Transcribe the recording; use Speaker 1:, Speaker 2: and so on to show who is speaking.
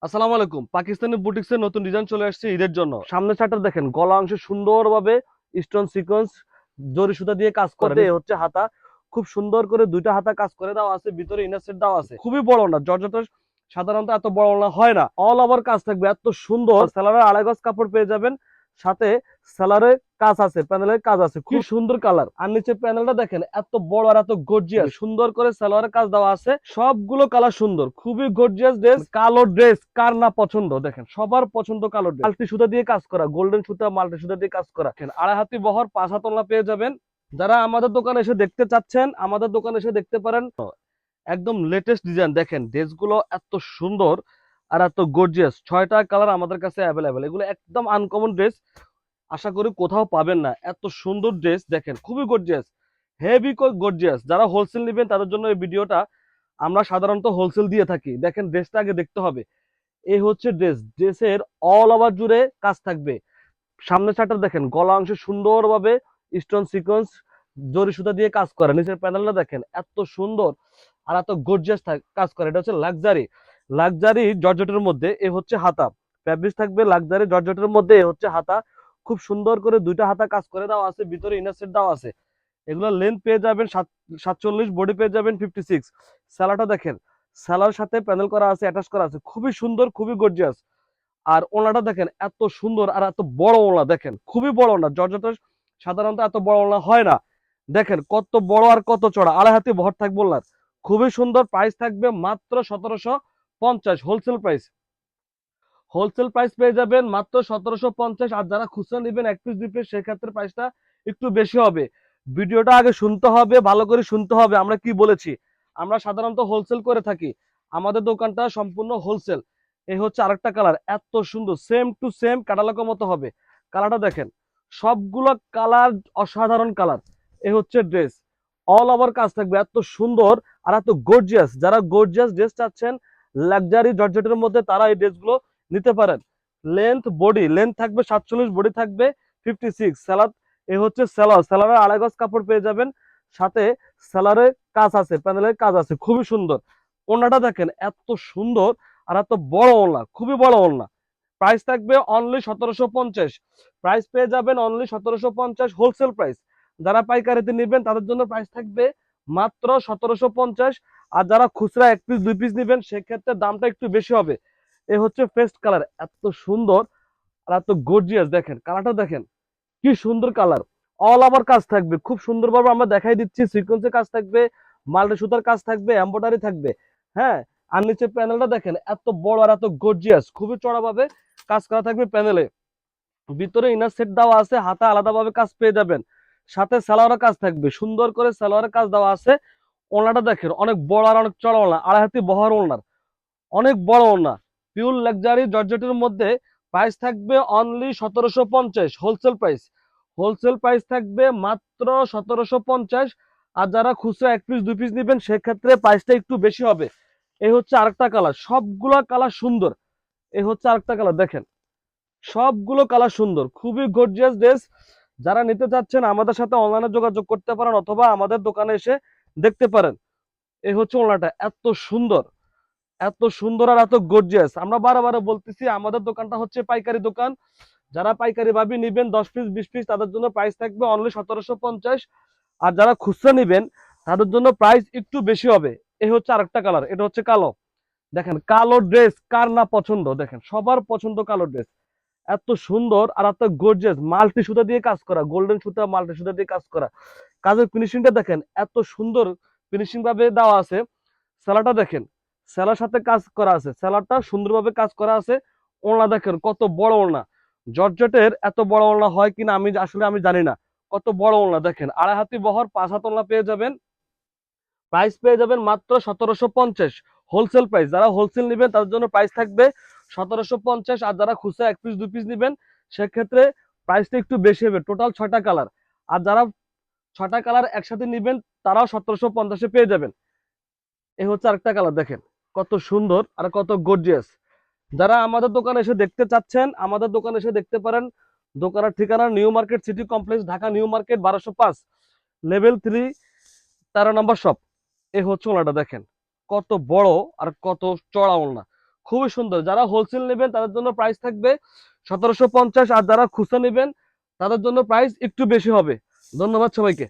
Speaker 1: আসসালামু আলাইকুম। পাকিস্তানি বুটিক্সের নতুন ডিজাইন চলে আসছে ঈদের জন্য। সামনে চারটা দেখেন, গলা অংশে সুন্দরভাবে স্টোন সিকোয়েন্স জরি সুতা দিয়ে কাজ করা, হচ্ছে হাতা। খুব সুন্দর করে দুইটা হাতা কাজ করে দেওয়া আছে, ভিতরে ইনার সেট দেওয়া আছে। খুবই বড় না, জর্জেটের সাধারণত এত বড় না হয় না। অল ওভার কাজ থাকবে, এত সুন্দর। সেলারের আড়াই গজ কাপড় পেয়ে যাবেন, সাথে সেলারে কাজ আছে, প্যানেলের কাজ আছে, খুব সুন্দর কালার। আর নিচে প্যানেলটা দেখেন, এত বড় আর এত গর্জিয়াস, সুন্দর করে সালোয়ারের কাজ দেওয়া আছে। সবগুলো কালার সুন্দর, খুবই গর্জিয়াস ড্রেস। কালো ড্রেস কার না পছন্দ, দেখেন সবার পছন্দ কালো ড্রেস। মাল্টি সুতা দিয়ে কাজ করা, গোল্ডেন সুতা মাল্টি সুতা দিয়ে কাজ করা। আড়াই হাতি বহর 5 হাত ওড়না পেয়ে যাবেন। যারা আমাদের দোকানে এসে দেখতে চাচ্ছেন, আমাদের দোকানে এসে দেখতে পারেন। একদম লেটেস্ট ডিজাইন, দেখেন ড্রেসগুলো এত সুন্দর আর এত গর্জিয়াস। 6টা কালার আমাদের কাছে অ্যাভেলেবেল। এগুলো একদম আনকমন ড্রেস, আশা করি কোথাও পাবেন না। এত সুন্দর ড্রেস দেখেন, খুবই গর্জিয়াস, হেভি গর্জিয়াস। যারা হোলসেল নেবেন তাদের জন্য এই ভিডিওটা। আমরা সাধারণত হোলসেল দিয়ে থাকি। দেখেন ড্রেসটা আগে দেখতে হবে। এই হচ্ছে ড্রেস, ড্রেসের অল ওভার জুড়ে কাজ থাকবে। সামনে চারটা দেখেন, গলা অংশে সুন্দরভাবে স্টোন সিকোয়েন্স জরি সুতা দিয়ে কাজ করে। নিচের প্যানেলটা দেখেন, এত সুন্দর আর এত গর্জিয়াস কাজ করে। এটা হচ্ছে লাক্সারি লাক্সারি জর্জেটের মধ্যে। এ হচ্ছে হাতা, ফ্যাব্রিক থাকবে লাক্সারি জর্জেটের মধ্যে। এ হচ্ছে হাতা, খুব সুন্দর করে দুইটা হাতা কাজ করে দেওয়া আছে, ভিতরে ইনার সেট দেওয়া আছে। এগুলো লেন্থ পেয়ে যাবেন 47, বডি পেয়ে যাবেন 56। স্যালাটা দেখেন, স্যালার সাথে প্যানেল করা আছে, অ্যাটাচ করা আছে, খুবই সুন্দর, খুবই গর্জিয়াস। আর ওনাটা দেখেন, এত সুন্দর আর এত বড় ওনা, দেখেন খুবই বড় ওনা। জর্জেটের সাধারণত এত বড় ওনা হয় না। দেখেন কত বড় আর কত চড়া, আড়াই হাতি ভর থাকবে ওনার। খুবই সুন্দর। প্রাইস থাকবে মাত্র 1750 হোলসেল প্রাইস। হোলসেল প্রাইস পেয়ে যাবেন মাত্র 1750। আর যারা খুচরা নেবেন 1 পিস 2 পিস, সেক্ষেত্রে প্রাইসটা একটু বেশি হবে। ভিডিওটা আগে শুনতে হবে, ভালো করে শুনতে হবে আমরা কি বলেছি। আমরা সাধারণত হোলসেল করে থাকি, আমাদের দোকানটা সম্পূর্ণ হোলসেল। এই হচ্ছে আরেকটা কালার, এত সুন্দর, সেম টু সেম ক্যাটালগের মতো হবে। কালারটা দেখেন, সবগুলো কালার অসাধারণ কালার। এই হচ্ছে ড্রেস, অল ওভার কাজ থাকবে, এত সুন্দর আর এত গর্জিয়াস। যারা গর্জিয়াস ড্রেস চাচ্ছেন লাক্সারি জর্জেটের মধ্যে, তারা এই ড্রেসগুলো নিতে পারেন। লেন্থ থাকবে 47, বডি থাকবে 56। স্যালাদ, এ হচ্ছে স্যালারের আড়াই গজ কাপড় পেয়ে যাবেন, সাথে স্যালারের কাজ আছে, প্যানেলের কাজ আছে, খুবই সুন্দর। ওড়নাটা দেখেন, এত সুন্দর আর এত বড় ওড়না, খুবই বড় ওড়না। প্রাইস থাকবে অনলি 1750। প্রাইস পেয়ে যাবেন অনলি 1750 হোলসেল প্রাইস। যারা পাইকারিতে নেবেন তাদের জন্য প্রাইস থাকবে মাত্র 1750। আর যারা খুচরা 1 পিস 2 পিস নেবেন, সেক্ষেত্রে দামটা একটু বেশি হবে। এ হচ্ছে পেস্ট কালার, এত সুন্দর আর এত গর্জিয়াস। দেখেন কালারটা দেখেন, কি সুন্দর কালার। অল ওভার কাজ থাকবে, খুব সুন্দরভাবে আমরা দেখাই দিচ্ছি। সিকোয়েন্সের কাজ থাকবে, মাল্টি সুতার কাজ থাকবে, এমব্রয়ডারি থাকবে। হ্যাঁ, আর নিচে প্যানেলটা দেখেন, এত বড় আর এত গর্জিয়াস, খুবই চড়াভাবে কাজ করা থাকবে প্যানেলে। ভিতরে ইনার সেট দেওয়া আছে, হাতে আলাদাভাবে কাজ পেয়ে যাবেন। সাথে সালোয়ারের কাজ থাকবে, সুন্দর করে সালোয়ারের কাজ দেওয়া আছে। ওড়নাটা দেখেন, অনেক বড় আর অনেক চড়া ওড়না, আড়াই হাতি বহর ওড়নার, অনেক বড় ওড়না। পিওর লাক্সারি জর্জেটের মধ্যে। প্রাইস থাকবে only 1750 wholesale price. Wholesale price থাকবে মাত্র 1750। আর যারা খুচরা 1 পিস 2 পিস নেবেন, সেক্ষেত্রে প্রাইসটা একটু বেশি হবে। এই হচ্ছে আরেকটা কালার, সবগুলো কালার সুন্দর। এই হচ্ছে আরেকটা কালার দেখেন, সবগুলো কালার সুন্দর, খুবই গর্জিয়াস ড্রেস। যারা নিতে চাচ্ছেন আমাদের সাথে অনলাইনে যোগাযোগ করতে পারেন, অথবা আমাদের দোকানে এসে দেখতে পারেন। এই হচ্ছে ওনাটা, এত সুন্দর, এত সুন্দর আর এত গর্জিয়াস। আমরা বারবার বলতেছি, আমাদের দোকানটা হচ্ছে পাইকারি দোকান। যারা পাইকারি ভাবে নিবেন 10 পিস 20 পিস, তাদের জন্য প্রাইস থাকবে অনলি 1750। আর যারা খুচরা নিবেন তাদের জন্য প্রাইস একটু বেশি হবে। এই হচ্ছে আরেকটা কালার, এটা হচ্ছে কালো। দেখেন কালো ড্রেস কার না পছন্দ, দেখেন সবার পছন্দ কালো ড্রেস। এত সুন্দর আর এত গর্জিয়াস, মাল্টি সুতা দিয়ে কাজ করা, গোল্ডেন সুতা মাল্টি সুতা দিয়ে কাজ করা। কাজের ফিনিশিংটা দেখেন, এত সুন্দর ফিনিশিং ভাবে দেওয়া আছে। সেলাটা দেখেন, সেলার সাথে কাজ করা আছে, সেলারটা সুন্দরভাবে কাজ করা আছে। ওড়না দেখেন কত বড় ওড়না। জর্জেটের এত বড় ওড়না হয় কিনা আমি আসলে আমি জানি না। কত বড় ওড়না দেখেন, আড়াই হাতি বহর 5 হাত ওড়না পেয়ে যাবেন। প্রাইস পেয়ে যাবেন মাত্র 1750 হোলসেল প্রাইস। যারা হোলসেল নেবেন তাদের জন্য প্রাইস থাকবে 1750। আর যারা খুচরা 1 পিস 2 পিস নেবেন, সেক্ষেত্রে প্রাইসটা একটু বেশি হবে। টোটাল 6টা কালার। আর যারা 6টা কালার একসাথে নেবেন, তারাও 1750-এ পেয়ে যাবেন। এই হচ্ছে আরেকটা কালার দেখেন, কত সুন্দর আর কত গর্জিয়াস। যারা আমাদের দোকানে এসে দেখতে চাচ্ছেন, আমাদের দোকানে এসে দেখতে পারেন। দোকানের ঠিকানা new market city complex, Dhaka new market 1205, level 3, 13 নম্বর শপ। এই হচ্ছে ওনাটা দেখেন, কত বড় আর কত চড়া ওনা, খুবই সুন্দর। যারা হোলসেল নেবেন তাদের জন্য প্রাইস থাকবে 1750, আর যারা খুচরা নেবেন তাদের জন্য প্রাইস একটু বেশি হবে। ধন্যবাদ সবাইকে।